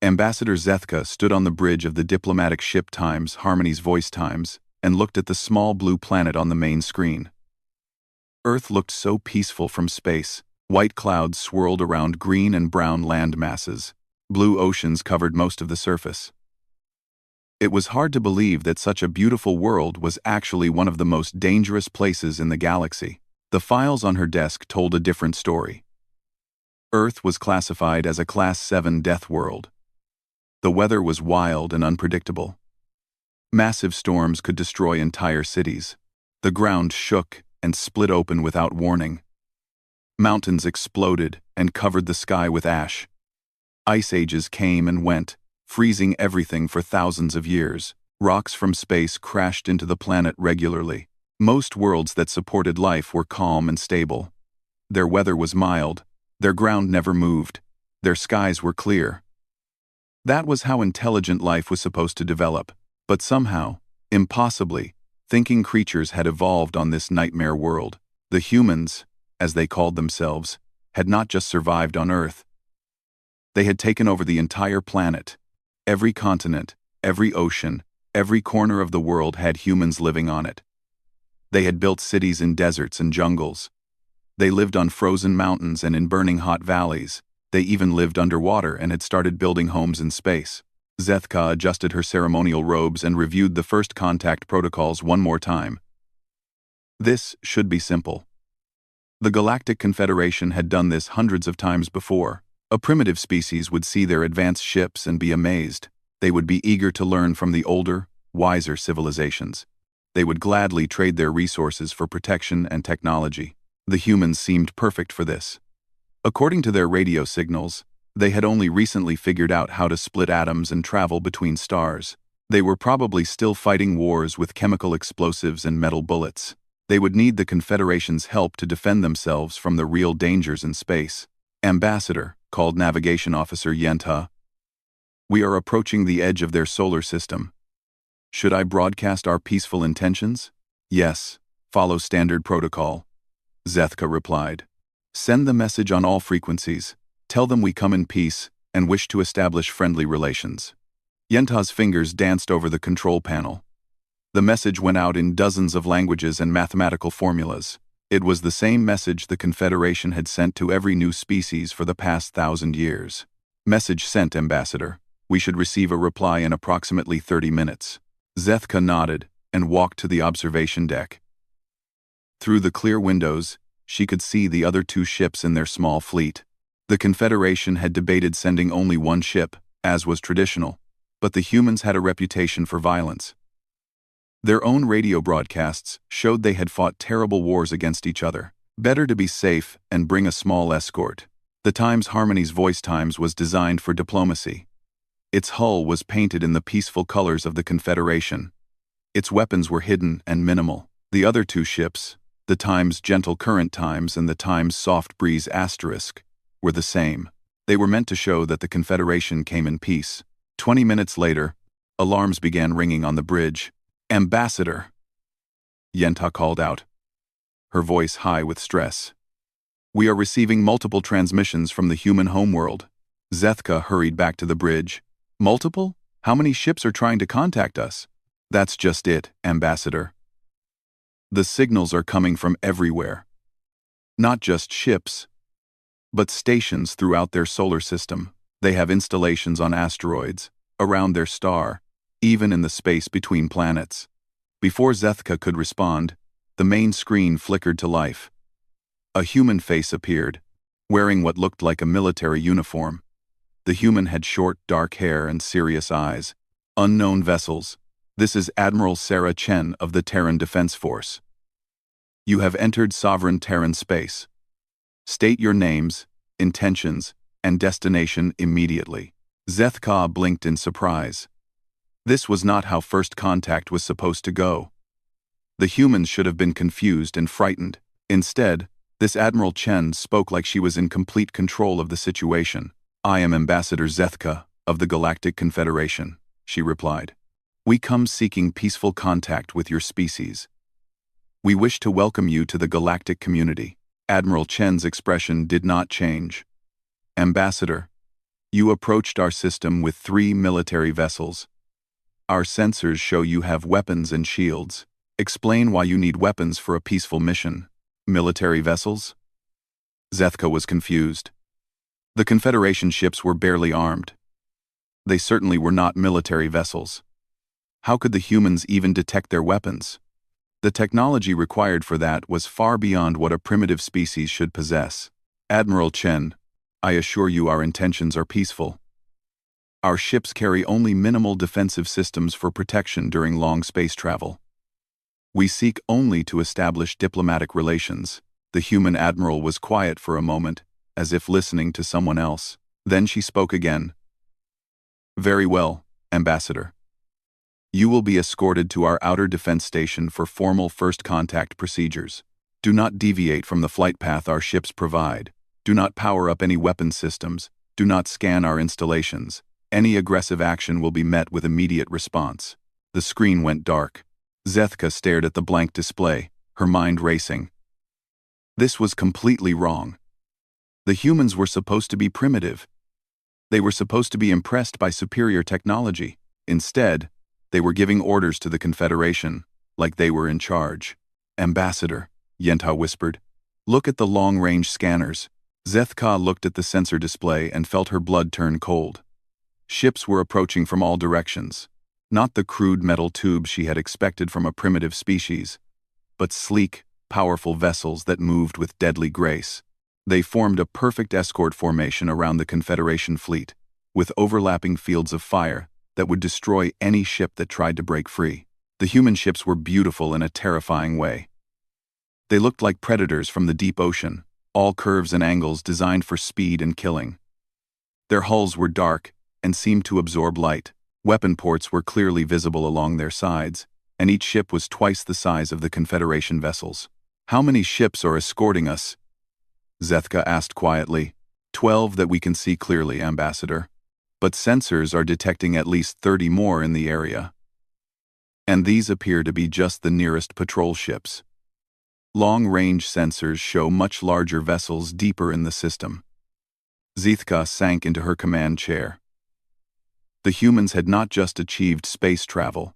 Ambassador Zethka stood on the bridge of the diplomatic ship Times, Harmony's Voice Times, and looked at the small blue planet on the main screen. Earth looked so peaceful from space. White clouds swirled around green and brown land masses. Blue oceans covered most of the surface. It was hard to believe that such a beautiful world was actually one of the most dangerous places in the galaxy. The files on her desk told a different story. Earth was classified as a Class 7 death world. The weather was wild and unpredictable. Massive storms could destroy entire cities. The ground shook and split open without warning. Mountains exploded and covered the sky with ash. Ice ages came and went, freezing everything for thousands of years. Rocks from space crashed into the planet regularly. Most worlds that supported life were calm and stable. Their weather was mild. Their ground never moved. Their skies were clear. That was how intelligent life was supposed to develop. But somehow, impossibly, thinking creatures had evolved on this nightmare world. The humans, as they called themselves, had not just survived on Earth. They had taken over the entire planet. Every continent, every ocean, every corner of the world had humans living on it. They had built cities in deserts and jungles. They lived on frozen mountains and in burning hot valleys. They even lived underwater and had started building homes in space. Zethka adjusted her ceremonial robes and reviewed the first contact protocols one more time. This should be simple. The Galactic Confederation had done this hundreds of times before. A primitive species would see their advanced ships and be amazed. They would be eager to learn from the older, wiser civilizations. They would gladly trade their resources for protection and technology. The humans seemed perfect for this. According to their radio signals, they had only recently figured out how to split atoms and travel between stars. They were probably still fighting wars with chemical explosives and metal bullets. They would need the Confederation's help to defend themselves from the real dangers in space. Ambassador, called Navigation Officer Yenta. We are approaching the edge of their solar system. Should I broadcast our peaceful intentions? Yes, follow standard protocol. Zethka replied. Send the message on all frequencies. Tell them we come in peace and wish to establish friendly relations. Yenta's fingers danced over the control panel. The message went out in dozens of languages and mathematical formulas. It was the same message the Confederation had sent to every new species for the past 1,000 years. Message sent, Ambassador. We should receive a reply in approximately 30 minutes. Zethka nodded and walked to the observation deck. Through the clear windows, she could see the other two ships in their small fleet. The Confederation had debated sending only one ship, as was traditional, but the humans had a reputation for violence. Their own radio broadcasts showed they had fought terrible wars against each other. Better to be safe and bring a small escort. The Times Harmony's Voice Times was designed for diplomacy. Its hull was painted in the peaceful colors of the Confederation. Its weapons were hidden and minimal. The other two ships, the Times Gentle Current Times and the Times Soft Breeze Asterisk, were the same. They were meant to show that the Confederation came in peace. 20 minutes later, alarms began ringing on the bridge. Ambassador! Yenta called out, her voice high with stress. We are receiving multiple transmissions from the human homeworld. Zethka hurried back to the bridge. Multiple? How many ships are trying to contact us? That's just it, Ambassador. The signals are coming from everywhere. Not just ships, but stations throughout their solar system. They have installations on asteroids, around their star, even in the space between planets. Before Zethka could respond, the main screen flickered to life. A human face appeared, wearing what looked like a military uniform. The human had short, dark hair and serious eyes. Unknown vessels. This is Admiral Sarah Chen of the Terran Defense Force. You have entered sovereign Terran space. State your names, intentions, and destination immediately. Zethka blinked in surprise. This was not how first contact was supposed to go. The humans should have been confused and frightened. Instead, this Admiral Chen spoke like she was in complete control of the situation. I am Ambassador Zethka of the Galactic Confederation, she replied. We come seeking peaceful contact with your species. We wish to welcome you to the galactic community. Admiral Chen's expression did not change. Ambassador, You approached our system with 3 military vessels. Our sensors show you have weapons and shields. Explain why you need weapons for a peaceful mission. Military vessels? Zethka was confused. The Confederation ships were barely armed. They certainly were not military vessels. How could the humans even detect their weapons? The technology required for that was far beyond what a primitive species should possess. Admiral Chen, I assure you our intentions are peaceful. Our ships carry only minimal defensive systems for protection during long space travel. We seek only to establish diplomatic relations. The human admiral was quiet for a moment, as if listening to someone else. Then she spoke again. Very well, Ambassador. You will be escorted to our outer defense station for formal first contact procedures. Do not deviate from the flight path our ships provide. Do not power up any weapon systems. Do not scan our installations. Any aggressive action will be met with immediate response. The screen went dark. Zethka stared at the blank display, her mind racing. This was completely wrong. The humans were supposed to be primitive. They were supposed to be impressed by superior technology. Instead, they were giving orders to the Confederation, like they were in charge. Ambassador, Yenta whispered. Look at the long-range scanners. Zethka looked at the sensor display and felt her blood turn cold. Ships were approaching from all directions. Not the crude metal tubes she had expected from a primitive species, but sleek, powerful vessels that moved with deadly grace. They formed a perfect escort formation around the Confederation fleet, with overlapping fields of fire that would destroy any ship that tried to break free. The human ships were beautiful in a terrifying way. They looked like predators from the deep ocean, all curves and angles designed for speed and killing. Their hulls were dark and seemed to absorb light. Weapon ports were clearly visible along their sides, and each ship was twice the size of the Confederation vessels. How many ships are escorting us? Zethka asked quietly. 12 that we can see clearly, Ambassador. But sensors are detecting at least 30 more in the area. And these appear to be just the nearest patrol ships. Long-range sensors show much larger vessels deeper in the system. Zethka sank into her command chair. The humans had not just achieved space travel.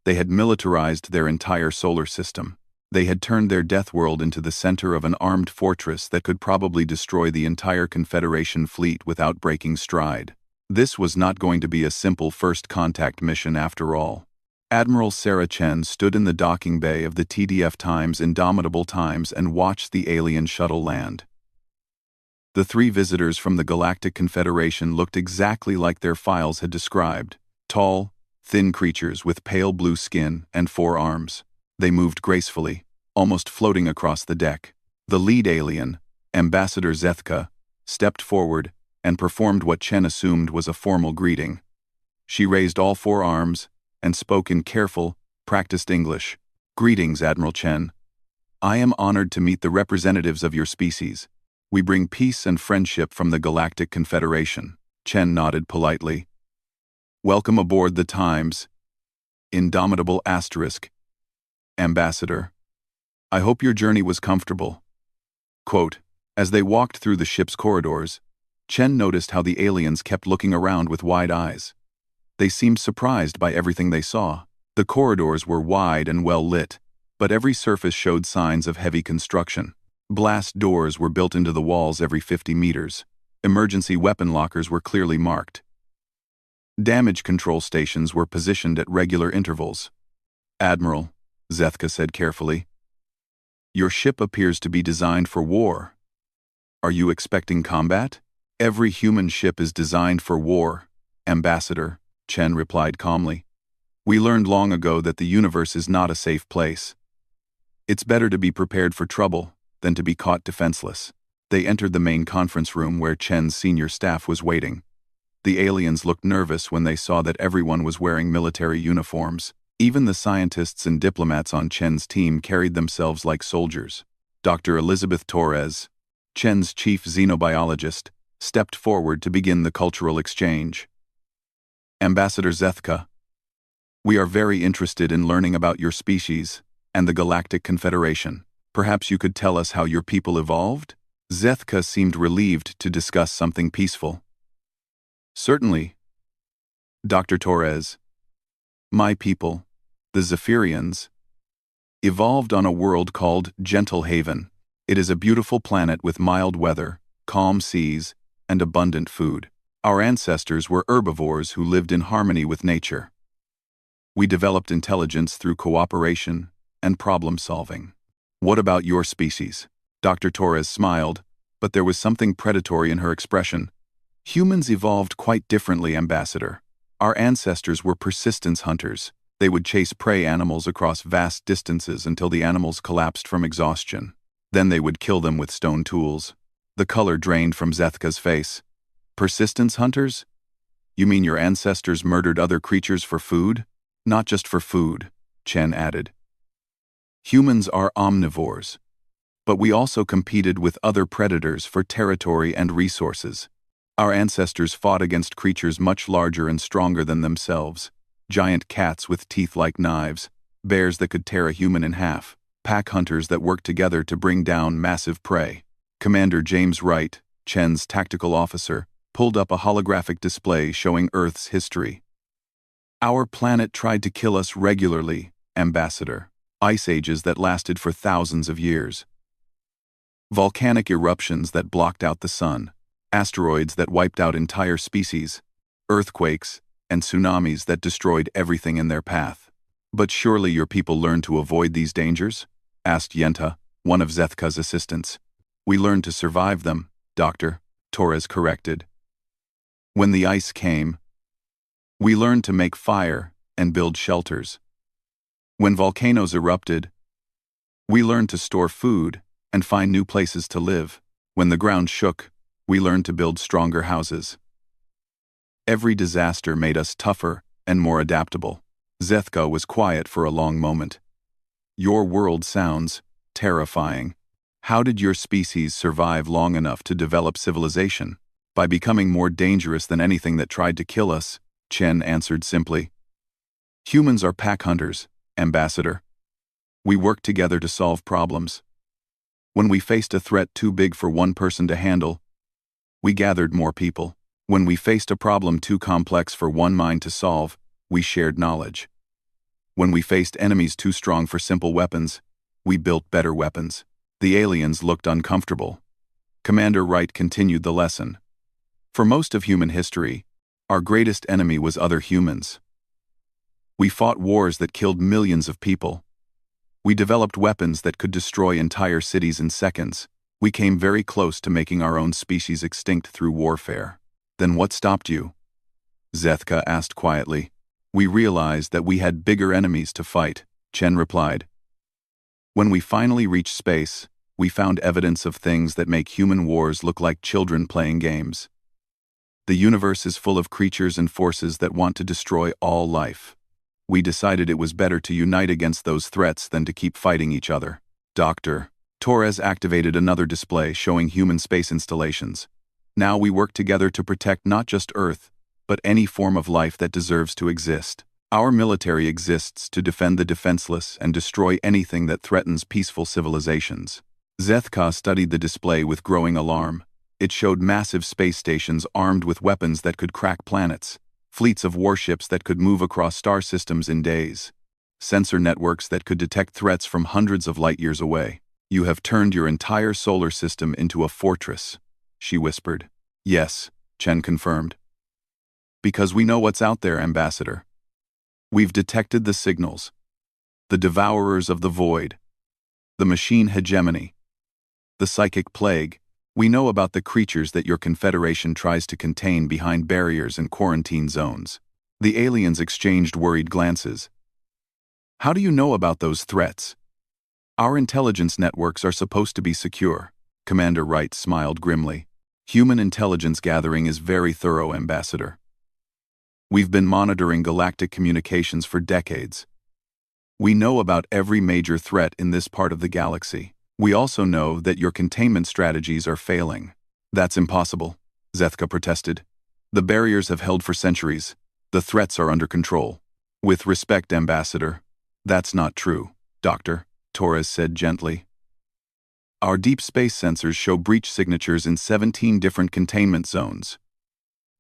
They had militarized their entire solar system. They had turned their death world into the center of an armed fortress that could probably destroy the entire Confederation fleet without breaking stride. This was not going to be a simple first contact mission after all. Admiral Sarah Chen stood in the docking bay of the TDF Times Indomitable Times and watched the alien shuttle land. The 3 visitors from the Galactic Confederation looked exactly like their files had described. Tall, thin creatures with pale blue skin and 4 arms. They moved gracefully, almost floating across the deck. The lead alien, Ambassador Zethka, stepped forward and performed what Chen assumed was a formal greeting. She raised all 4 arms and spoke in careful, practiced English. Greetings, Admiral Chen. I am honored to meet the representatives of your species. We bring peace and friendship from the Galactic Confederation. Chen nodded politely. Welcome aboard the Times. Indomitable Asterisk. Ambassador. I hope your journey was comfortable. Quote, as they walked through the ship's corridors, Chen noticed how the aliens kept looking around with wide eyes. They seemed surprised by everything they saw. The corridors were wide and well lit, but every surface showed signs of heavy construction. Blast doors were built into the walls every 50 meters. Emergency weapon lockers were clearly marked. Damage control stations were positioned at regular intervals. Admiral, Zethka said carefully, your ship appears to be designed for war. Are you expecting combat? Every human ship is designed for war, Ambassador, Chen replied calmly. We learned long ago that the universe is not a safe place. It's better to be prepared for trouble than to be caught defenseless. They entered the main conference room where Chen's senior staff was waiting. The aliens looked nervous when they saw that everyone was wearing military uniforms. Even the scientists and diplomats on Chen's team carried themselves like soldiers. Dr. Elizabeth Torres, Chen's chief xenobiologist, stepped forward to begin the cultural exchange. Ambassador Zethka, we are very interested in learning about your species and the Galactic Confederation. Perhaps you could tell us how your people evolved? Zethka seemed relieved to discuss something peaceful. Certainly, Dr. Torres. My people, the Zephyrians, evolved on a world called Gentle Haven. It is a beautiful planet with mild weather, calm seas, and abundant food. Our ancestors were herbivores who lived in harmony with nature. We developed intelligence through cooperation and problem-solving. What about your species? Dr. Torres smiled, but there was something predatory in her expression. Humans evolved quite differently, Ambassador. Our ancestors were persistence hunters. They would chase prey animals across vast distances until the animals collapsed from exhaustion. Then they would kill them with stone tools. The color drained from Zethka's face. Persistence hunters? You mean your ancestors murdered other creatures for food? Not just for food, Chen added. Humans are omnivores. But we also competed with other predators for territory and resources. Our ancestors fought against creatures much larger and stronger than themselves. Giant cats with teeth like knives, bears that could tear a human in half, pack hunters that worked together to bring down massive prey. Commander James Wright, Chen's tactical officer, pulled up a holographic display showing Earth's history. Our planet tried to kill us regularly, Ambassador. Ice ages that lasted for thousands of years. Volcanic eruptions that blocked out the sun. Asteroids that wiped out entire species. Earthquakes and tsunamis that destroyed everything in their path. But surely your people learned to avoid these dangers? Asked Yenta, one of Zethka's assistants. We learned to survive them, Dr. Torres corrected. When the ice came, we learned to make fire and build shelters. When volcanoes erupted, we learned to store food and find new places to live. When the ground shook, we learned to build stronger houses. Every disaster made us tougher and more adaptable. Zethka was quiet for a long moment. Your world sounds terrifying. How did your species survive long enough to develop civilization? By becoming more dangerous than anything that tried to kill us, Chen answered simply. Humans are pack hunters, Ambassador. We work together to solve problems. When we faced a threat too big for one person to handle, we gathered more people. When we faced a problem too complex for one mind to solve, we shared knowledge. When we faced enemies too strong for simple weapons, we built better weapons. The aliens looked uncomfortable. Commander Wright continued the lesson. For most of human history, our greatest enemy was other humans. We fought wars that killed millions of people. We developed weapons that could destroy entire cities in seconds. We came very close to making our own species extinct through warfare. Then what stopped you? Zethka asked quietly. We realized that we had bigger enemies to fight, Chen replied. When we finally reached space, we found evidence of things that make human wars look like children playing games. The universe is full of creatures and forces that want to destroy all life. We decided it was better to unite against those threats than to keep fighting each other. Dr. Torres activated another display showing human space installations. Now we work together to protect not just Earth, but any form of life that deserves to exist. Our military exists to defend the defenseless and destroy anything that threatens peaceful civilizations. Zethka studied the display with growing alarm. It showed massive space stations armed with weapons that could crack planets, fleets of warships that could move across star systems in days, sensor networks that could detect threats from hundreds of light years away. You have turned your entire solar system into a fortress, she whispered. Yes, Chen confirmed. Because we know what's out there, Ambassador. We've detected the signals. The devourers of the void. The machine hegemony. The psychic plague. We know about the creatures that your Confederation tries to contain behind barriers and quarantine zones. The aliens exchanged worried glances. How do you know about those threats? Our intelligence networks are supposed to be secure. Commander Wright smiled grimly. Human intelligence gathering is very thorough, Ambassador. We've been monitoring galactic communications for decades. We know about every major threat in this part of the galaxy. We also know that your containment strategies are failing. That's impossible, Zethka protested. The barriers have held for centuries. The threats are under control. With respect, Ambassador, that's not true, Dr. Torres said gently. Our deep space sensors show breach signatures in 17 different containment zones.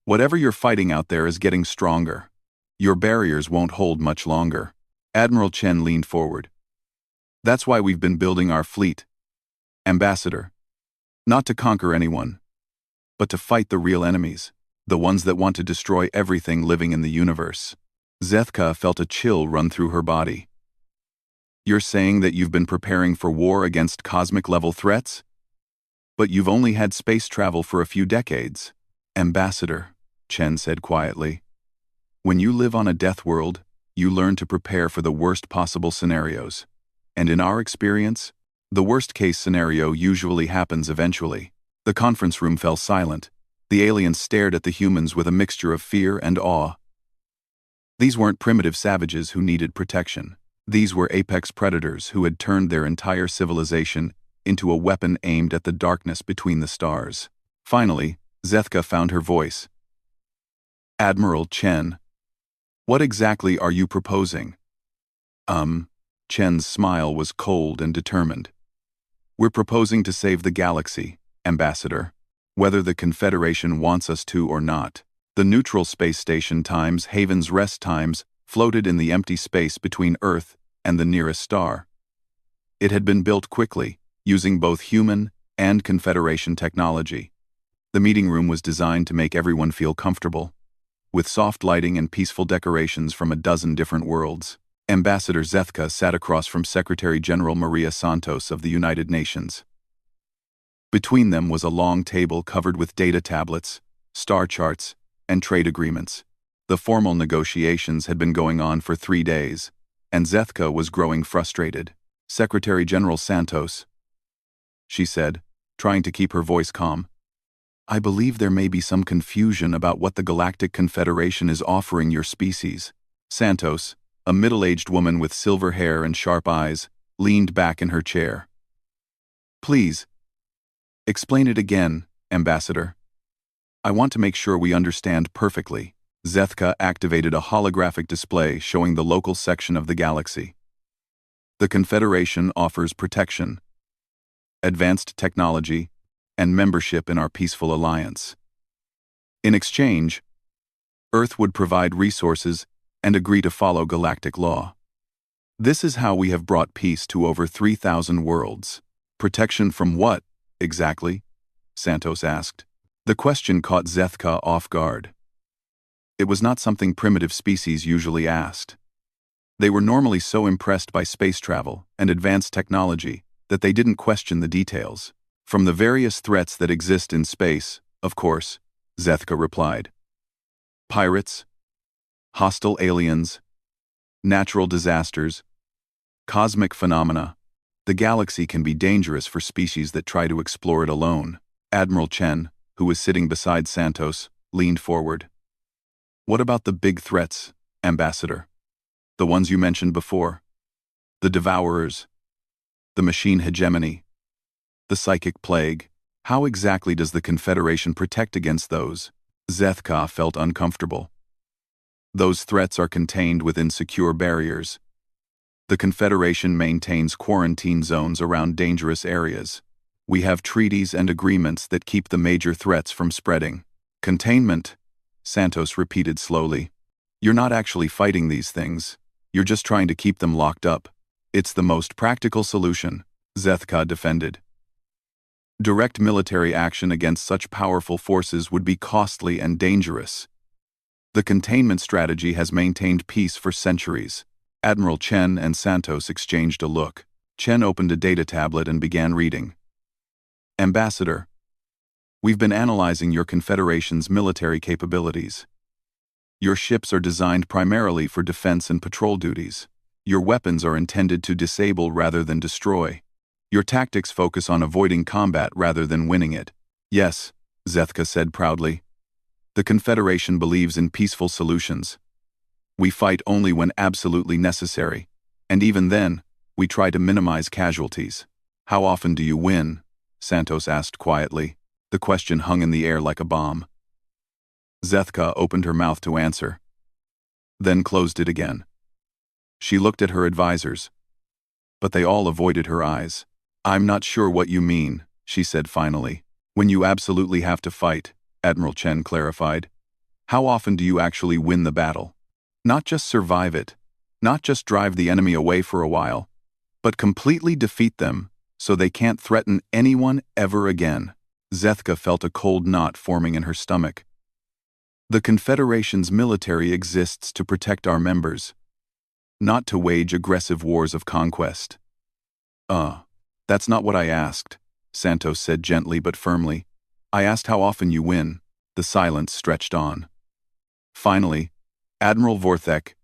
Whatever you're fighting out there is getting stronger. Your barriers won't hold much longer. Admiral Chen leaned forward. That's why we've been building our fleet, Ambassador. Not to conquer anyone, but to fight the real enemies, the ones that want to destroy everything living in the universe. Zethka felt a chill run through her body. You're saying that you've been preparing for war against cosmic-level threats? But you've only had space travel for a few decades. Ambassador, Chen said quietly. When you live on a death world, you learn to prepare for the worst possible scenarios. And in our experience, the worst-case scenario usually happens eventually. The conference room fell silent. The aliens stared at the humans with a mixture of fear and awe. These weren't primitive savages who needed protection. These were apex predators who had turned their entire civilization into a weapon aimed at the darkness between the stars. Finally, Zethka found her voice. Admiral Chen, what exactly are you proposing? Chen's smile was cold and determined. We're proposing to save the galaxy, Ambassador, whether the Confederation wants us to or not. The neutral space station times Haven's rest times floated in the empty space between Earth and the nearest star. It had been built quickly, using both human and Confederation technology. The meeting room was designed to make everyone feel comfortable, with soft lighting and peaceful decorations from a dozen different worlds. Ambassador Zethka sat across from Secretary General Maria Santos of the United Nations. Between them was a long table covered with data tablets, star charts, and trade agreements. The formal negotiations had been going on for 3 days, and Zethka was growing frustrated. Secretary General Santos, she said, trying to keep her voice calm. I believe there may be some confusion about what the Galactic Confederation is offering your species. Santos, a middle-aged woman with silver hair and sharp eyes, leaned back in her chair. Please, explain it again, Ambassador. I want to make sure we understand perfectly. Zethka activated a holographic display showing the local section of the galaxy. The Confederation offers protection, advanced technology, and membership in our peaceful alliance. In exchange, Earth would provide resources and agree to follow galactic law. This is how we have brought peace to over 3,000 worlds. Protection from what, exactly? Santos asked. The question caught Zethka off guard. It was not something primitive species usually asked. They were normally so impressed by space travel and advanced technology that they didn't question the details. From the various threats that exist in space, of course, Zethka replied. Pirates, hostile aliens, natural disasters, cosmic phenomena. The galaxy can be dangerous for species that try to explore it alone. Admiral Chen, who was sitting beside Santos, leaned forward. What about the big threats, Ambassador? The ones you mentioned before? The Devourers, the machine hegemony, the psychic plague. How exactly does the Confederation protect against those? Zethka felt uncomfortable. Those threats are contained within secure barriers. The Confederation maintains quarantine zones around dangerous areas. We have treaties and agreements that keep the major threats from spreading. Containment, Santos repeated slowly. You're not actually fighting these things. You're just trying to keep them locked up. It's the most practical solution, Zethka defended. Direct military action against such powerful forces would be costly and dangerous. The containment strategy has maintained peace for centuries. Admiral Chen and Santos exchanged a look. Chen opened a data tablet and began reading. Ambassador, we've been analyzing your Confederation's military capabilities. Your ships are designed primarily for defense and patrol duties. Your weapons are intended to disable rather than destroy. Your tactics focus on avoiding combat rather than winning it. Yes, Zethka said proudly. The Confederation believes in peaceful solutions. We fight only when absolutely necessary, and even then, we try to minimize casualties. How often do you win? Santos asked quietly. The question hung in the air like a bomb. Zethka opened her mouth to answer, then closed it again. She looked at her advisors, but they all avoided her eyes. I'm not sure what you mean, she said finally. When you absolutely have to fight, Admiral Chen clarified. How often do you actually win the battle? Not just survive it, not just drive the enemy away for a while, but completely defeat them so they can't threaten anyone ever again. Zethka felt a cold knot forming in her stomach. The Confederation's military exists to protect our members, not to wage aggressive wars of conquest. That's not what I asked, Santos said gently but firmly. I asked how often you win. The silence stretched on. Finally, Admiral Vorthek,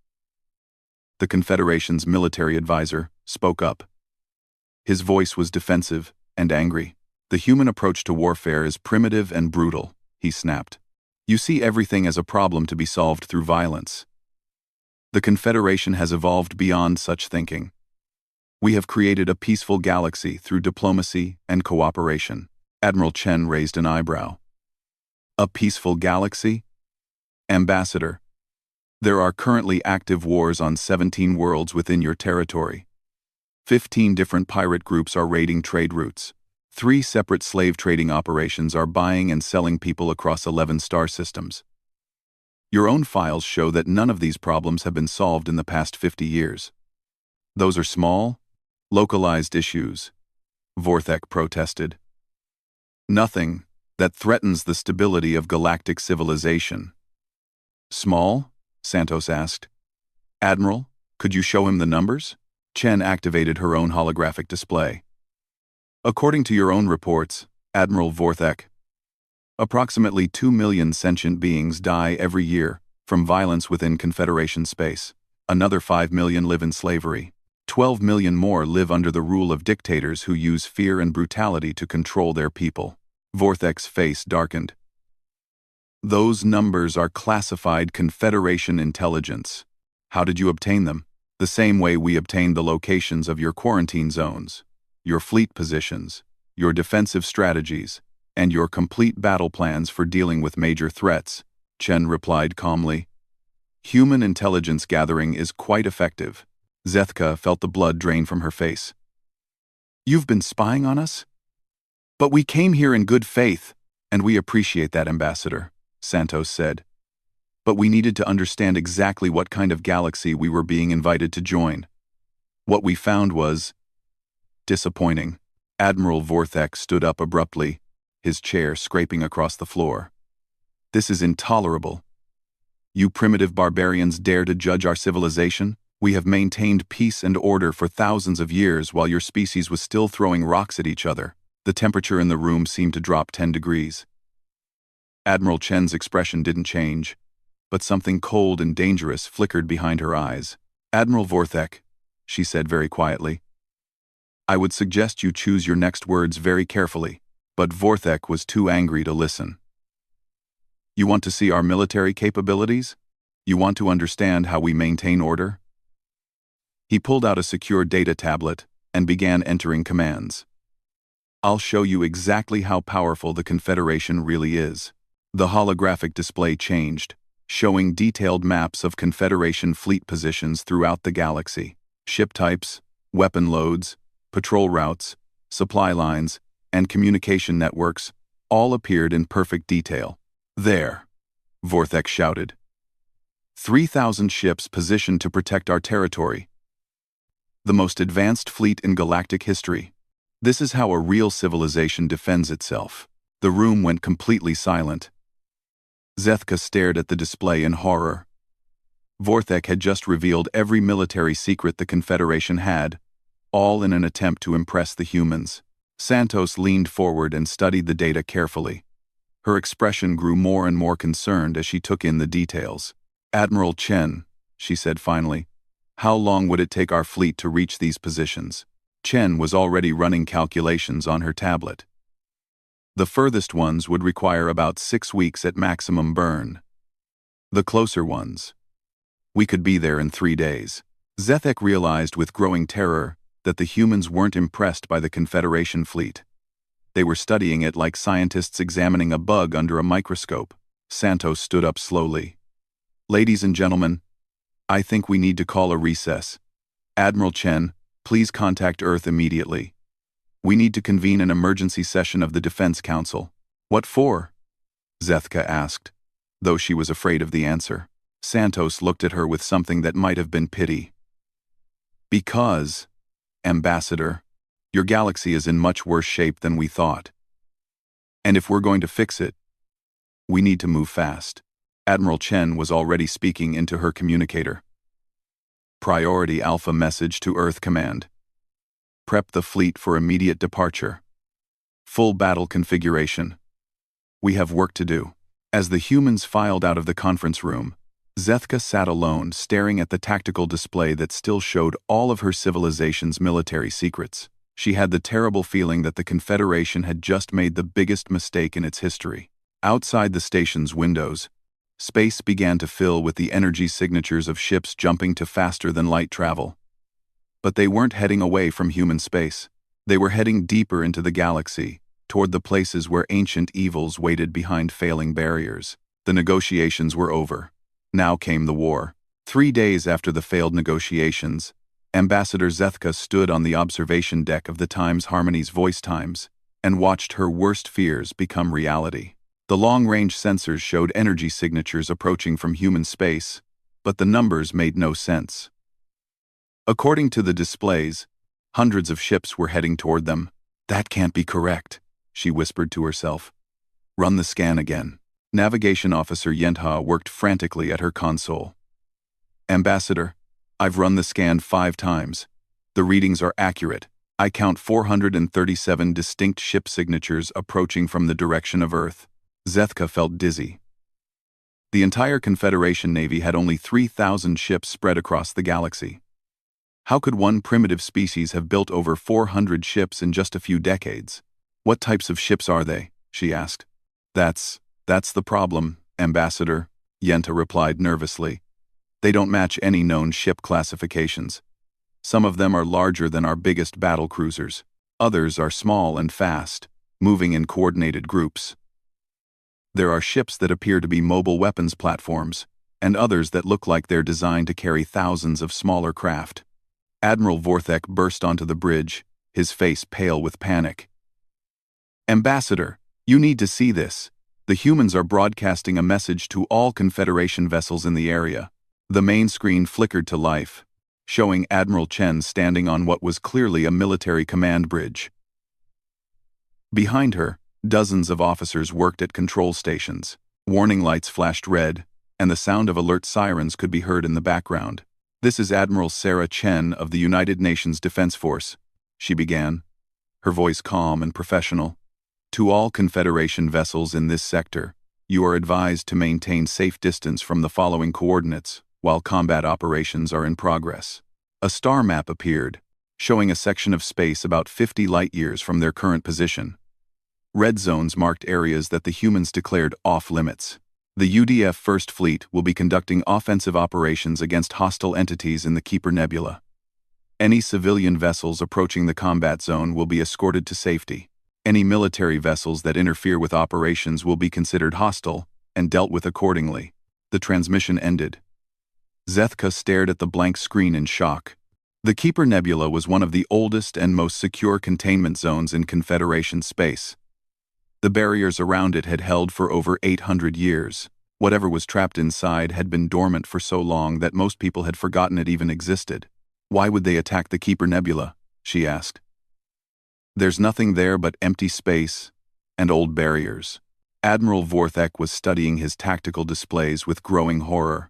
the Confederation's military advisor, spoke up. His voice was defensive and angry. The human approach to warfare is primitive and brutal, he snapped. You see everything as a problem to be solved through violence. The Confederation has evolved beyond such thinking. We have created a peaceful galaxy through diplomacy and cooperation. Admiral Chen raised an eyebrow. A peaceful galaxy? Ambassador, there are currently active wars on 17 worlds within your territory. 15 different pirate groups are raiding trade routes. 3 separate slave trading operations are buying and selling people across 11 star systems. Your own files show that none of these problems have been solved in the past 50 years. Those are small, localized issues, Vorthek protested. Nothing that threatens the stability of galactic civilization. Small? Santos asked. Admiral, could you show him the numbers? Chen activated her own holographic display. According to your own reports, Admiral Vorthek, approximately 2 million sentient beings die every year from violence within Confederation space. Another 5 million live in slavery. 12 million more live under the rule of dictators who use fear and brutality to control their people. Vorthek's face darkened. Those numbers are classified Confederation intelligence. How did you obtain them? The same way we obtained the locations of your quarantine zones, your fleet positions, your defensive strategies, and your complete battle plans for dealing with major threats, Chen replied calmly. Human intelligence gathering is quite effective. Zethka felt the blood drain from her face. You've been spying on us? But we came here in good faith, and we appreciate that, Ambassador, Santos said. But we needed to understand exactly what kind of galaxy we were being invited to join. What we found was disappointing. Admiral Vorthek stood up abruptly, his chair scraping across the floor. This is intolerable. You primitive barbarians dare to judge our civilization? We have maintained peace and order for thousands of years while your species was still throwing rocks at each other. The temperature in the room seemed to drop 10 degrees. Admiral Chen's expression didn't change, but something cold and dangerous flickered behind her eyes. Admiral Vorthek, she said very quietly, I would suggest you choose your next words very carefully, but Vorthek was too angry to listen. You want to see our military capabilities? You want to understand how we maintain order? He pulled out a secure data tablet and began entering commands. I'll show you exactly how powerful the Confederation really is. The holographic display changed, showing detailed maps of Confederation fleet positions throughout the galaxy. Ship types, weapon loads, patrol routes, supply lines, and communication networks all appeared in perfect detail. There, Vorthek shouted. 3,000 ships positioned to protect our territory. The most advanced fleet in galactic history. This is how a real civilization defends itself. The room went completely silent. Zethka stared at the display in horror. Vorthek had just revealed every military secret the Confederation had, all in an attempt to impress the humans. Santos leaned forward and studied the data carefully. Her expression grew more and more concerned as she took in the details. Admiral Chen, she said finally, how long would it take our fleet to reach these positions? Chen was already running calculations on her tablet. The furthest ones would require about 6 weeks at maximum burn. The closer ones, we could be there in 3 days. Zethek realized with growing terror that the humans weren't impressed by the Confederation fleet. They were studying it like scientists examining a bug under a microscope. Santos stood up slowly. Ladies and gentlemen, I think we need to call a recess. Admiral Chen, please contact Earth immediately. We need to convene an emergency session of the Defense Council. What for? Zethka asked. though she was afraid of the answer. Santos looked at her with something that might have been pity. Because, Ambassador, your galaxy is in much worse shape than we thought. And if we're going to fix it, we need to move fast. Admiral Chen was already speaking into her communicator. Priority Alpha message to Earth Command. Prep the fleet for immediate departure. Full battle configuration. We have work to do. As the humans filed out of the conference room, Zethka sat alone, staring at the tactical display that still showed all of her civilization's military secrets. She had the terrible feeling that the Confederation had just made the biggest mistake in its history. Outside the station's windows, space began to fill with the energy signatures of ships jumping to faster-than-light travel. But they weren't heading away from human space. They were heading deeper into the galaxy, toward the places where ancient evils waited behind failing barriers. The negotiations were over. Now came the war. 3 days after the failed negotiations, Ambassador Zethka stood on the observation deck of the Times Harmony's voice times and watched her worst fears become reality. The long-range sensors showed energy signatures approaching from human space, but the numbers made no sense. According to the displays, hundreds of ships were heading toward them. That can't be correct, she whispered to herself. Run the scan again. Navigation Officer Yentha worked frantically at her console. Ambassador, I've run the scan 5 times. The readings are accurate. I count 437 distinct ship signatures approaching from the direction of Earth. Zethka felt dizzy. The entire Confederation Navy had only 3,000 ships spread across the galaxy. How could one primitive species have built over 400 ships in just a few decades? What types of ships are they? She asked. That's the problem, Ambassador, Yentha replied nervously. They don't match any known ship classifications. Some of them are larger than our biggest battle cruisers. Others are small and fast, moving in coordinated groups. There are ships that appear to be mobile weapons platforms, and others that look like they're designed to carry thousands of smaller craft. Admiral Vorthek burst onto the bridge, his face pale with panic. Ambassador, you need to see this. The humans are broadcasting a message to all Confederation vessels in the area. The main screen flickered to life, showing Admiral Chen standing on what was clearly a military command bridge. Behind her, dozens of officers worked at control stations. Warning lights flashed red, and the sound of alert sirens could be heard in the background. This is Admiral Sarah Chen of the United Nations Defense Force, she began, her voice calm and professional. To all Confederation vessels in this sector, you are advised to maintain safe distance from the following coordinates while combat operations are in progress. A star map appeared, showing a section of space about 50 light-years from their current position. Red zones marked areas that the humans declared off-limits. The UDF First Fleet will be conducting offensive operations against hostile entities in the Keeper Nebula. Any civilian vessels approaching the combat zone will be escorted to safety. Any military vessels that interfere with operations will be considered hostile and dealt with accordingly. The transmission ended. Zethka stared at the blank screen in shock. The Keeper Nebula was one of the oldest and most secure containment zones in Confederation space. The barriers around it had held for over 800 years. Whatever was trapped inside had been dormant for so long that most people had forgotten it even existed. Why would they attack the Keeper Nebula? She asked. There's nothing there but empty space and old barriers. Admiral Vorthek was studying his tactical displays with growing horror.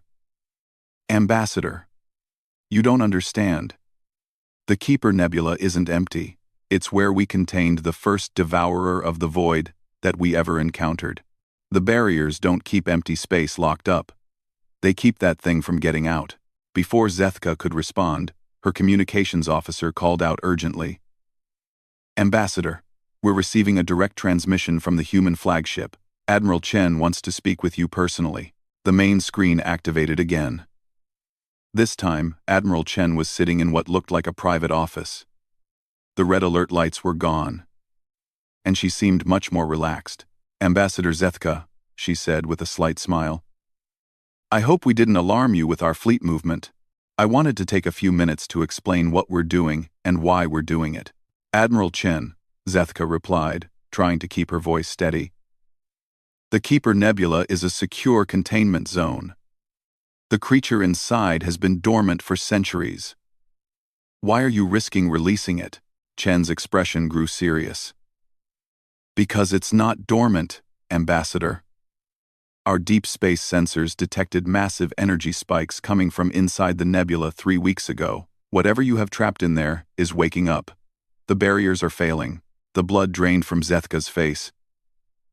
Ambassador, you don't understand. The Keeper Nebula isn't empty. It's where we contained the first devourer of the void that we ever encountered. The barriers don't keep empty space locked up. They keep that thing from getting out. Before Zethka could respond, her communications officer called out urgently. Ambassador, we're receiving a direct transmission from the human flagship. Admiral Chen wants to speak with you personally. The main screen activated again. This time, Admiral Chen was sitting in what looked like a private office. The red alert lights were gone, and she seemed much more relaxed. Ambassador Zethka, she said with a slight smile. I hope we didn't alarm you with our fleet movement. I wanted to take a few minutes to explain what we're doing and why we're doing it. Admiral Chen, Zethka replied, trying to keep her voice steady. The Keeper Nebula is a secure containment zone. The creature inside has been dormant for centuries. Why are you risking releasing it? Chen's expression grew serious. Because it's not dormant, Ambassador. Our deep space sensors detected massive energy spikes coming from inside the nebula 3 weeks ago. Whatever you have trapped in there is waking up. The barriers are failing. The blood drained from Zethka's face.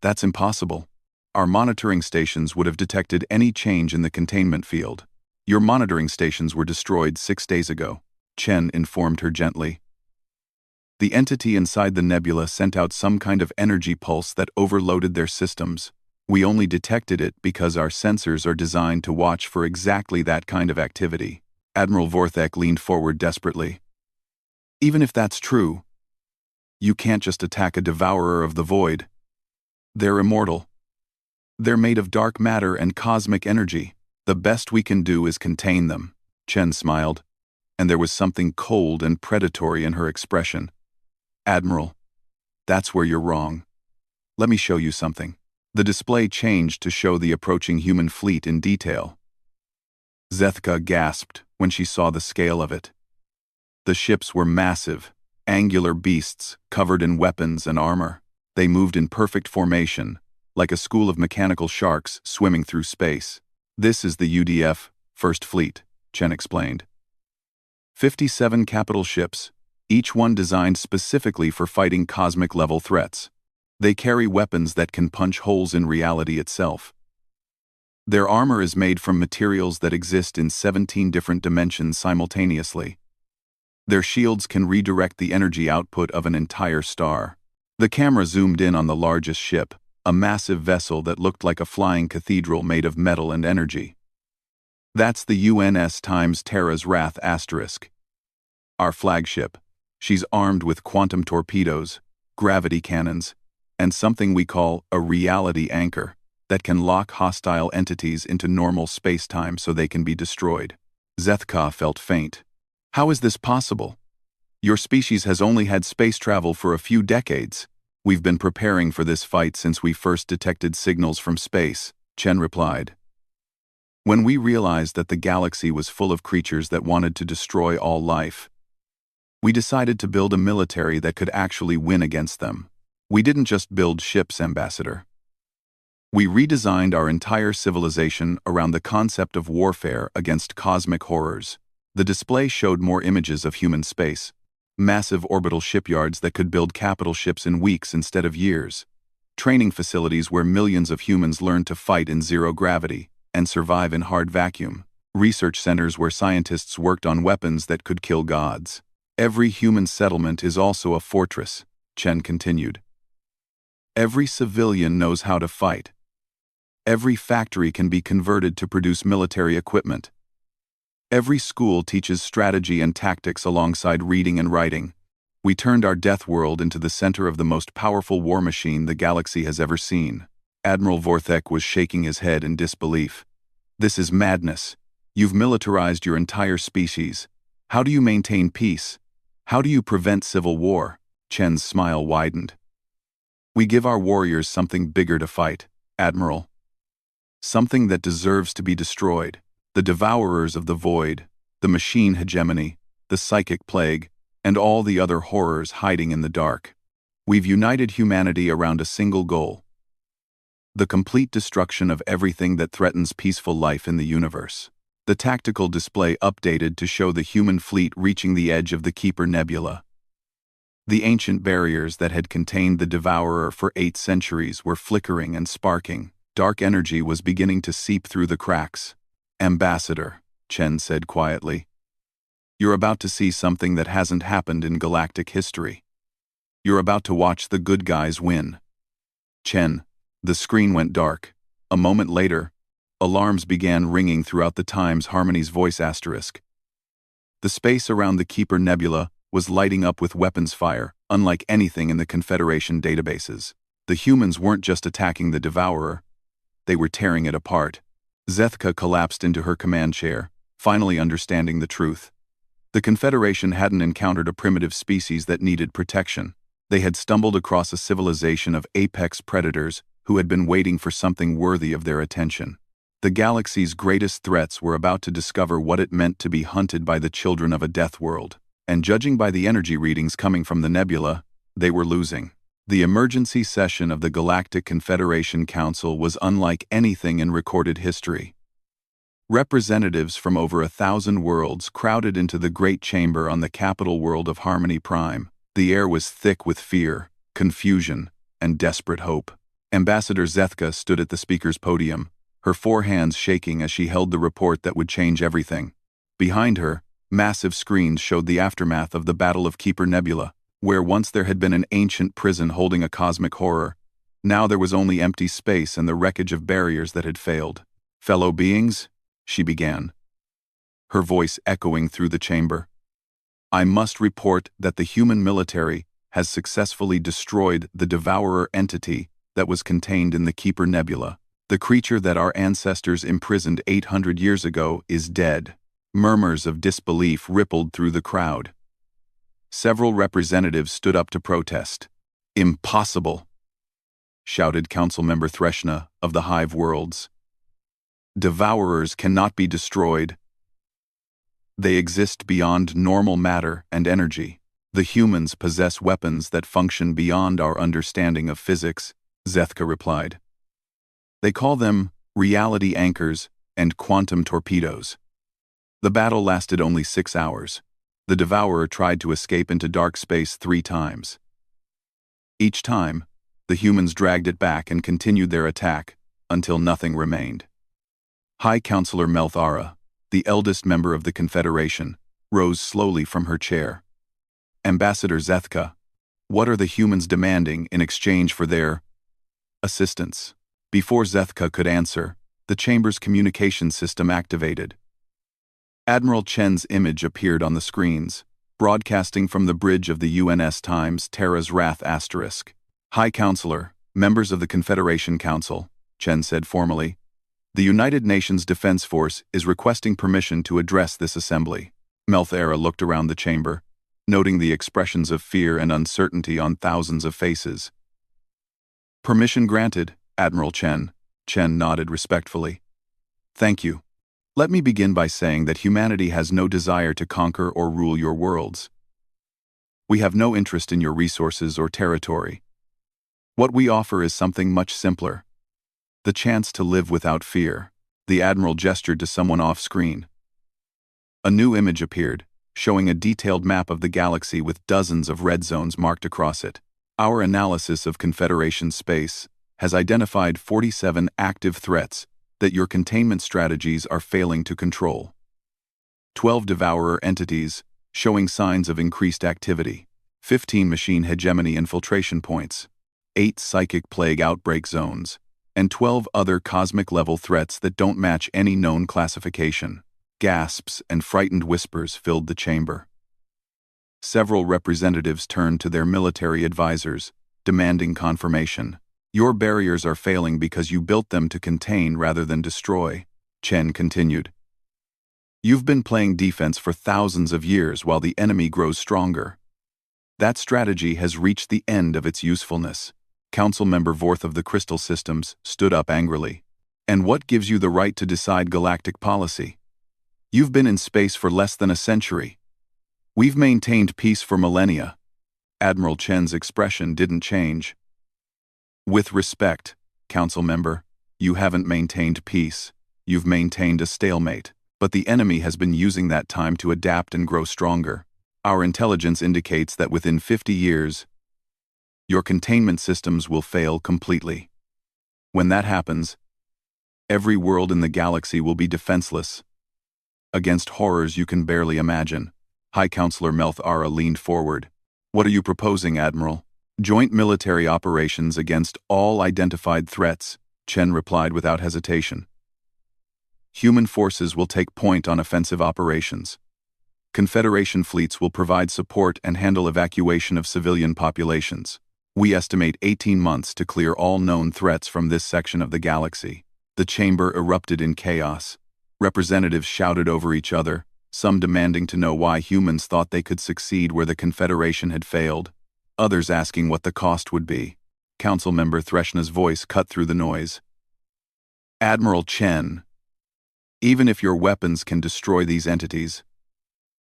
That's impossible. Our monitoring stations would have detected any change in the containment field. Your monitoring stations were destroyed 6 days ago, Chen informed her gently. The entity inside the nebula sent out some kind of energy pulse that overloaded their systems. We only detected it because our sensors are designed to watch for exactly that kind of activity. Admiral Vorthek leaned forward desperately. Even if that's true, you can't just attack a devourer of the void. They're immortal. They're made of dark matter and cosmic energy. The best we can do is contain them, Chen smiled, and there was something cold and predatory in her expression. Admiral, that's where you're wrong. Let me show you something. The display changed to show the approaching human fleet in detail. Zethka gasped when she saw the scale of it. The ships were massive, angular beasts covered in weapons and armor. They moved in perfect formation, like a school of mechanical sharks swimming through space. This is the UDF First Fleet, Chen explained. 57 capital ships, each one designed specifically for fighting cosmic-level threats. They carry weapons that can punch holes in reality itself. Their armor is made from materials that exist in 17 different dimensions simultaneously. Their shields can redirect the energy output of an entire star. The camera zoomed in on the largest ship, a massive vessel that looked like a flying cathedral made of metal and energy. That's the UNS times Terra's Wrath *. Our flagship. She's armed with quantum torpedoes, gravity cannons, and something we call a reality anchor that can lock hostile entities into normal space-time so they can be destroyed. Zethka felt faint. How is this possible? Your species has only had space travel for a few decades. We've been preparing for this fight since we first detected signals from space, Chen replied. When we realized that the galaxy was full of creatures that wanted to destroy all life, we decided to build a military that could actually win against them. We didn't just build ships, Ambassador. We redesigned our entire civilization around the concept of warfare against cosmic horrors. The display showed more images of human space. Massive orbital shipyards that could build capital ships in weeks instead of years. Training facilities where millions of humans learned to fight in zero gravity and survive in hard vacuum. Research centers where scientists worked on weapons that could kill gods. Every human settlement is also a fortress, Chen continued. Every civilian knows how to fight. Every factory can be converted to produce military equipment. Every school teaches strategy and tactics alongside reading and writing. We turned our death world into the center of the most powerful war machine the galaxy has ever seen. Admiral Vorthek was shaking his head in disbelief. This is madness. You've militarized your entire species. How do you maintain peace? How do you prevent civil war? Chen's smile widened. We give our warriors something bigger to fight, Admiral. Something that deserves to be destroyed. The devourers of the void, the machine hegemony, the psychic plague, and all the other horrors hiding in the dark. We've united humanity around a single goal. The complete destruction of everything that threatens peaceful life in the universe. The tactical display updated to show the human fleet reaching the edge of the Keeper Nebula. The ancient barriers that had contained the devourer for 8 centuries were flickering and sparking. Dark energy was beginning to seep through the cracks. Ambassador, Chen said quietly. You're about to see something that hasn't happened in galactic history. You're about to watch the good guys win. Chen, the screen went dark. A moment later, alarms began ringing throughout the Times Harmony's voice *. The space around the Keeper Nebula was lighting up with weapons fire, unlike anything in the Confederation databases. The humans weren't just attacking the devourer, they were tearing it apart. Zethka collapsed into her command chair, finally understanding the truth. The Confederation hadn't encountered a primitive species that needed protection. They had stumbled across a civilization of apex predators who had been waiting for something worthy of their attention. The galaxy's greatest threats were about to discover what it meant to be hunted by the children of a death world, and judging by the energy readings coming from the nebula, they were losing. The emergency session of the Galactic Confederation Council was unlike anything in recorded history. Representatives from over 1,000 worlds crowded into the great chamber on the capital world of Harmony Prime. The air was thick with fear, confusion, and desperate hope. Ambassador Zethka stood at the speaker's podium, her 4 hands shaking as she held the report that would change everything. Behind her, massive screens showed the aftermath of the Battle of Keeper Nebula, where once there had been an ancient prison holding a cosmic horror. Now there was only empty space and the wreckage of barriers that had failed. "Fellow beings," she began, her voice echoing through the chamber, "I must report that the human military has successfully destroyed the Devourer entity that was contained in the Keeper Nebula. The creature that our ancestors imprisoned 800 years ago is dead." Murmurs of disbelief rippled through the crowd. Several representatives stood up to protest. "Impossible!" shouted Councilmember Threshna of the Hive Worlds. "Devourers cannot be destroyed. They exist beyond normal matter and energy. The humans possess weapons that function beyond our understanding of physics," Zethka replied. "They call them reality anchors and quantum torpedoes." The battle lasted only 6 hours. The Devourer tried to escape into dark space 3 times. Each time, the humans dragged it back and continued their attack until nothing remained. High Counselor Melthara, the eldest member of the Confederation, rose slowly from her chair. "Ambassador Zethka, what are the humans demanding in exchange for their assistance?" Before Zethka could answer, the chamber's communication system activated. Admiral Chen's image appeared on the screens, broadcasting from the bridge of the UNS Times Terra's Wrath *. "High Counselor, members of the Confederation Council," Chen said formally, "the United Nations Defense Force is requesting permission to address this assembly." Melthara looked around the chamber, noting the expressions of fear and uncertainty on thousands of faces. "Permission granted, Admiral Chen," Chen nodded respectfully. "Thank you. Let me begin by saying that humanity has no desire to conquer or rule your worlds. We have no interest in your resources or territory. What we offer is something much simpler. The chance to live without fear." The Admiral gestured to someone off-screen. A new image appeared, showing a detailed map of the galaxy with dozens of red zones marked across it. "Our analysis of Confederation space has identified 47 active threats that your containment strategies are failing to control. 12 Devourer entities, showing signs of increased activity. 15 machine hegemony infiltration points. 8 psychic plague outbreak zones. And 12 other cosmic-level threats that don't match any known classification." Gasps and frightened whispers filled the chamber. Several representatives turned to their military advisors, demanding confirmation. "Your barriers are failing because you built them to contain rather than destroy," Chen continued. "You've been playing defense for thousands of years while the enemy grows stronger. That strategy has reached the end of its usefulness." Councilmember Vorth of the Crystal Systems stood up angrily. "And what gives you the right to decide galactic policy? You've been in space for less than a century. We've maintained peace for millennia." Admiral Chen's expression didn't change. "With respect, Council Member, you haven't maintained peace. You've maintained a stalemate, but the enemy has been using that time to adapt and grow stronger. Our intelligence indicates that within 50 years, your containment systems will fail completely. When that happens, every world in the galaxy will be defenseless against horrors you can barely imagine." High Counselor Melthara leaned forward. "What are you proposing, Admiral?" "Joint military operations against all identified threats," Chen replied without hesitation. "Human forces will take point on offensive operations. Confederation fleets will provide support and handle evacuation of civilian populations. We estimate 18 months to clear all known threats from this section of the galaxy." The chamber erupted in chaos. Representatives shouted over each other, some demanding to know why humans thought they could succeed where the Confederation had failed, others asking what the cost would be. Council member Threshna's voice cut through the noise. Admiral Chen, even if your weapons can destroy these entities,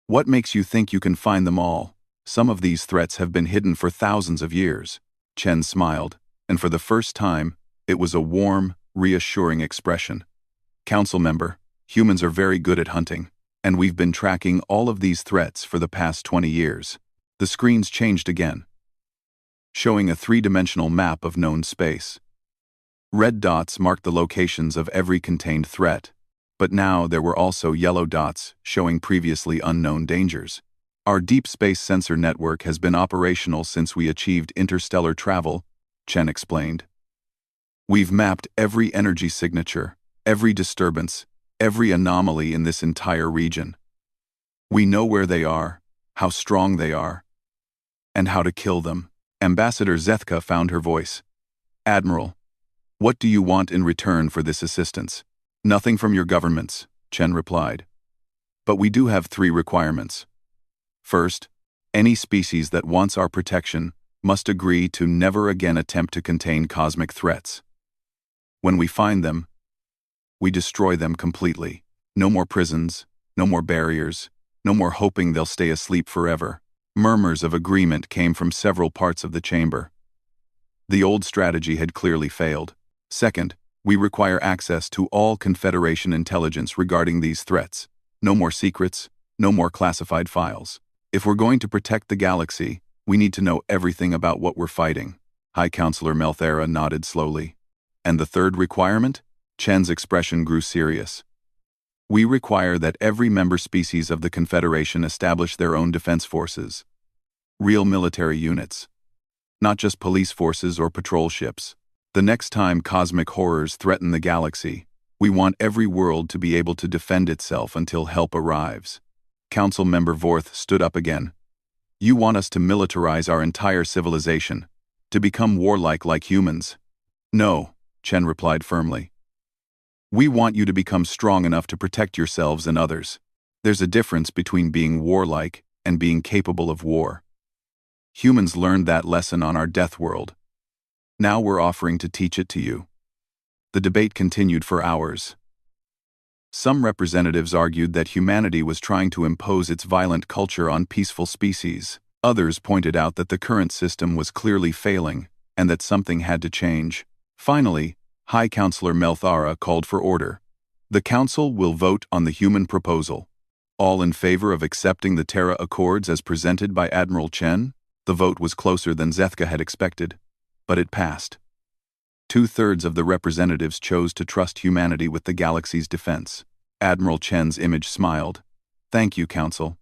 what makes you think you can find them all? Some of these threats have been hidden for thousands of years. Chen smiled, and for the first time, it was a warm, reassuring expression. Council member, humans are very good at hunting, and we've been tracking all of these threats for the past 20 years. The screens changed again, showing a three-dimensional map of known space. Red dots marked the locations of every contained threat, but now there were also yellow dots showing previously unknown dangers. Our deep space sensor network has been operational since we achieved interstellar travel, Chen explained. We've mapped every energy signature, every disturbance, every anomaly in this entire region. We know where they are, how strong they are, and how to kill them. Ambassador Zethka found her voice. Admiral, what do you want in return for this assistance? Nothing from your governments, Chen replied. But we do have 3 requirements. First, any species that wants our protection must agree to never again attempt to contain cosmic threats. When we find them, we destroy them completely. No more prisons, no more barriers, no more hoping they'll stay asleep forever. Murmurs of agreement came from several parts of the chamber. The old strategy had clearly failed. Second, we require access to all Confederation intelligence regarding these threats. No more secrets, no more classified files. If we're going to protect the galaxy, we need to know everything about what we're fighting. High Counselor Melthera nodded slowly. And the third requirement? Chen's expression grew serious. We require that every member species of the Confederation establish their own defense forces. Real military units. Not just police forces or patrol ships. The next time cosmic horrors threaten the galaxy, we want every world to be able to defend itself until help arrives. Council member Vorth stood up again. You want us to militarize our entire civilization, to become warlike like humans? No, Chen replied firmly. We want you to become strong enough to protect yourselves and others. There's a difference between being warlike and being capable of war. Humans learned that lesson on our death world. Now we're offering to teach it to you. The debate continued for hours. Some representatives argued that humanity was trying to impose its violent culture on peaceful species. Others pointed out that the current system was clearly failing and that something had to change. Finally, High Counselor Melthara called for order. The Council will vote on the human proposal. All in favor of accepting the Terra Accords as presented by Admiral Chen? The vote was closer than Zethka had expected, but it passed. 2/3 of the representatives chose to trust humanity with the galaxy's defense. Admiral Chen's image smiled. Thank you, Council.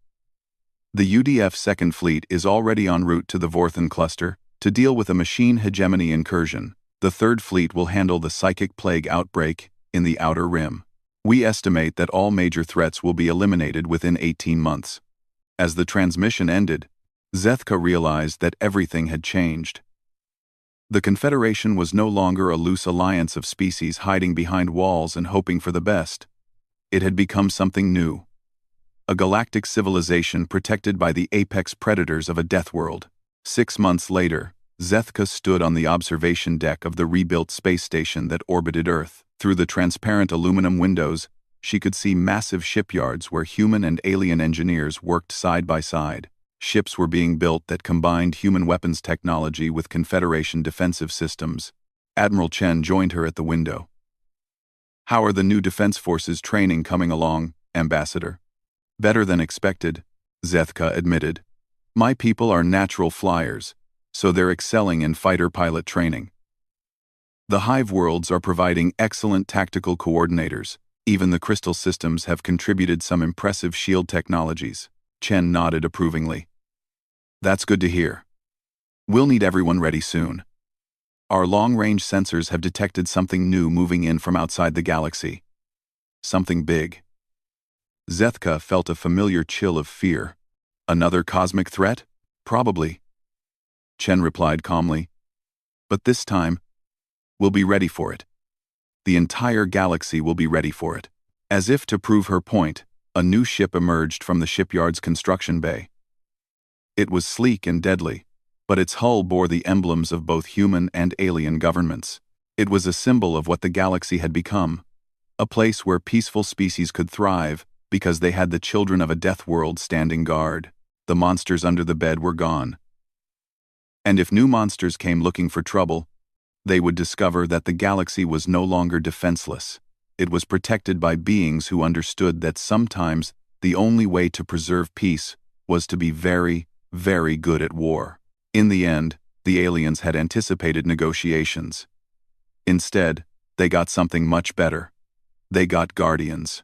The UDF Second Fleet is already en route to the Vorthen cluster to deal with a machine hegemony incursion. The Third Fleet will handle the psychic plague outbreak in the Outer Rim. We estimate that all major threats will be eliminated within 18 months. As the transmission ended, Zethka realized that everything had changed. The Confederation was no longer a loose alliance of species hiding behind walls and hoping for the best. It had become something new. A galactic civilization protected by the apex predators of a death world. 6 months later, Zethka stood on the observation deck of the rebuilt space station that orbited Earth. Through the transparent aluminum windows, she could see massive shipyards where human and alien engineers worked side by side. Ships were being built that combined human weapons technology with Confederation defensive systems. Admiral Chen joined her at the window. How are the new defense forces training coming along, Ambassador? Better than expected, Zethka admitted. My people are natural flyers, so they're excelling in fighter pilot training. The Hive worlds are providing excellent tactical coordinators. Even the crystal systems have contributed some impressive shield technologies. Chen nodded approvingly. That's good to hear. We'll need everyone ready soon. Our long-range sensors have detected something new moving in from outside the galaxy. Something big. Zethka felt a familiar chill of fear. Another cosmic threat? Probably. Chen replied calmly. But this time, we'll be ready for it. The entire galaxy will be ready for it. As if to prove her point, a new ship emerged from the shipyard's construction bay. It was sleek and deadly, but its hull bore the emblems of both human and alien governments. It was a symbol of what the galaxy had become, a place where peaceful species could thrive because they had the children of a death world standing guard. The monsters under the bed were gone. And if new monsters came looking for trouble, they would discover that the galaxy was no longer defenseless. It was protected by beings who understood that sometimes the only way to preserve peace was to be very, very good at war. In the end, the aliens had anticipated negotiations. Instead, they got something much better. They got guardians.